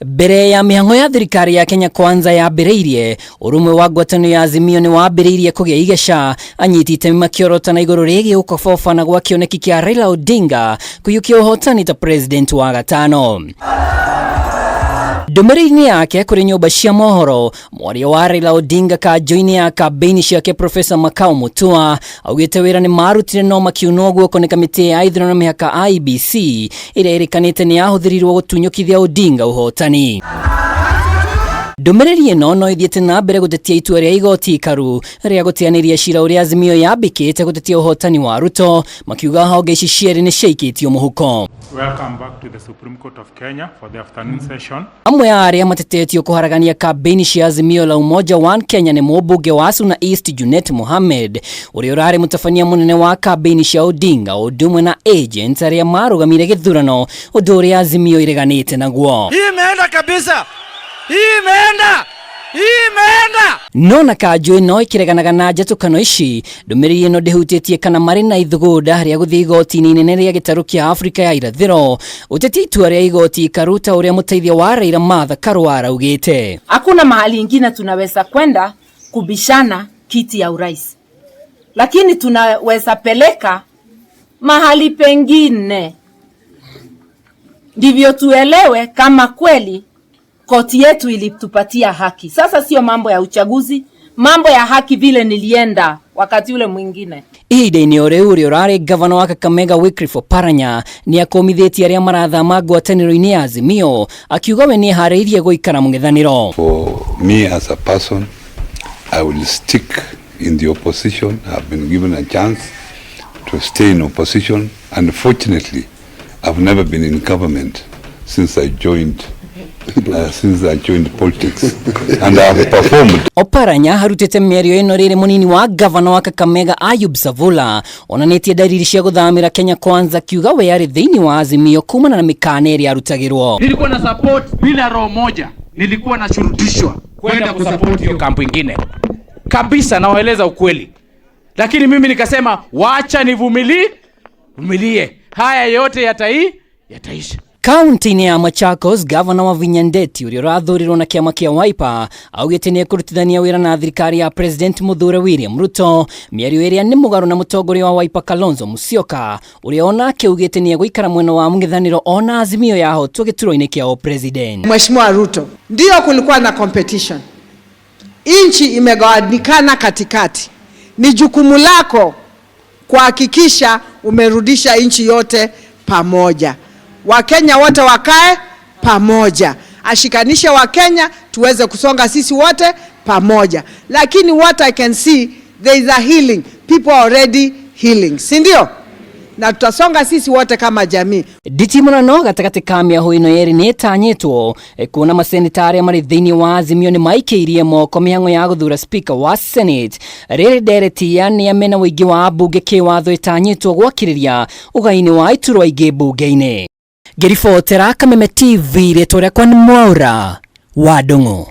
Mbere ya mihango ya thirikari ya Kenya Kwanza yambĩrĩirie, urumwe wa ngwatanĩro ya Azimio ni wambĩrĩirie kũgĩa igeca, anyiti itemi makiorotana igũrũ rĩgiĩ gũkobobana gwa kĩoneki kĩa Raila Odinga kũiyũkia uhotani ta president wa gatano. Ndũmĩrĩri-inĩ yake kũrĩ nyũmba cia mohoro, mwaria wa Raila Odinga Kanju-inĩ ya kambiini ciake Profesa Makau Mutua augĩte wĩra nĩ marutire no makiuna guoko nĩ kamĩtĩ ya ithurano mĩhaka IEBC ĩrĩa ĩrĩkanĩte nĩ yahũthĩrirwo gũtunyũkithia Odinga uhotani. Ndũmĩrĩri ĩno no ĩthiĩte na mbere gũtetia itua rĩa igoti ikaru rĩa gũteanĩria cira ũrĩa Azimio yambĩkĩte gũtetia uhotani wa Ruto, makiuga honge ici cierĩ nĩ ciaikĩtio mũhuko. Welcome back to the Supreme Court of Kenya for the afternoon session. Amwe ya arĩa matetetio kuharagania kambiini cia Azimio la Umoja One Kenya nĩ mũmbunge wa Suna East Junet Mohamed, ũrĩa ũrarĩ mũtabania mũnene wa kambiini cia Odinga ũndũmwe na agents arĩa marũgamire gĩthurano, ũndũ ũrĩa Azimio ireganite naguo. Hii imeenda kabisa. Hii imeenda! Nona Kanju ĩno ĩkĩreganaga na njatũkano ici, ndũmĩrĩri ĩno ndĩhutĩtie kana marĩ na ithugunda rĩa gũthiĩ igoti-inĩ inene rĩa gĩtarũ kĩa Afrika ya irathĩro. Ũteti itua rĩa igoti ikaru ta ũrĩa mũteithia wa Raila Martha Karua araugĩte. Hakuna mahali ingine tunaweza kwenda kubishana kiti ya urais, lakini tunaweza peleka mahali pengine, ndivyo tuelewe kama kweli koti yetu ilitupatia haki. Sasa sio mambo ya uchaguzi, mambo ya haki vile nilienda wakati ule mwingine. Ihinda-inĩ o rĩu ũrĩa ũrarĩ gavana wa Kameme Wycliffe Oparanya nĩ akomithĩtie arĩa marathama ngwatanĩro-ini ya Azimio, akiuga we nĩ harĩirie gũikara mũng'ethanĩro. For me as a person, I will stick in the opposition. I have been given a chance to stay in opposition, and fortunately I've never been in government since I joined politics, and I have performed. Oparanya harutĩte mĩario ĩno rĩrĩ mũnini wa gavana wa Kakamega Ayub Savula onanĩtie dalili cia gũthamĩra Kenya Kwanza, kiuga we arĩ thĩinĩ wa Azimio kumana na mĩkana ĩrĩa arutagĩrwo. Nilikuwa na support bila roho moja, nilikuwa na shurutishwa kwenda kusupport hiyo kampu ingine kabisa, nawaeleza ukweli, lakini mimi nikasema wacha nivumilie, haya yote yataisha. Kaunti-inĩ ya Machakos, gavana wa Vinyandeti ũrĩa ũrathurirwo na kĩama kĩa Wiper augĩte nĩ kũrutithania wĩra na thirikari ya President Mũthure William Ruto, mĩario ĩrĩa nĩ mũgarũ na mũtongoria wa Wiper Kalonzo Musyoka ũrĩa onake augĩte nĩ egũikara mwena wa mũng'ethanĩro ona Azimio yahotwo gĩturwa-inĩ kĩa president. Mheshimiwa Ruto, ndio kulikuwa na competition, inchi imegawanyikana katikati, ni jukumu lako kuhakikisha umerudisha inchi yote pamoja. Wakenya wote wakae pamoja, ashikanishe Wakenya tuweze kusonga sisi wote pamoja. Lakini what I can see, there is a healing, people are already healing, si ndio? Na tutasonga sisi wote kama jamii. Nditimũrano gatagatĩ ka mĩahũ ĩno yerĩ nĩ ĩtanyĩtwo kuona maseneta arĩa marĩ thĩinĩ wa Azimio nĩ maikĩirie moko mĩhang'o ya gũthura speaker wa Senate. Rĩrĩ nderetia nĩ amena ũingĩ wa ambunge kĩwatho ĩtanyĩtwo gwakĩrĩria ũgai-inĩ wa iturwa ingĩ mbunge-inĩ. Ngĩribotera Kameme TV, rĩtwa rĩakwa nĩ Mwaura wa Ndung'u.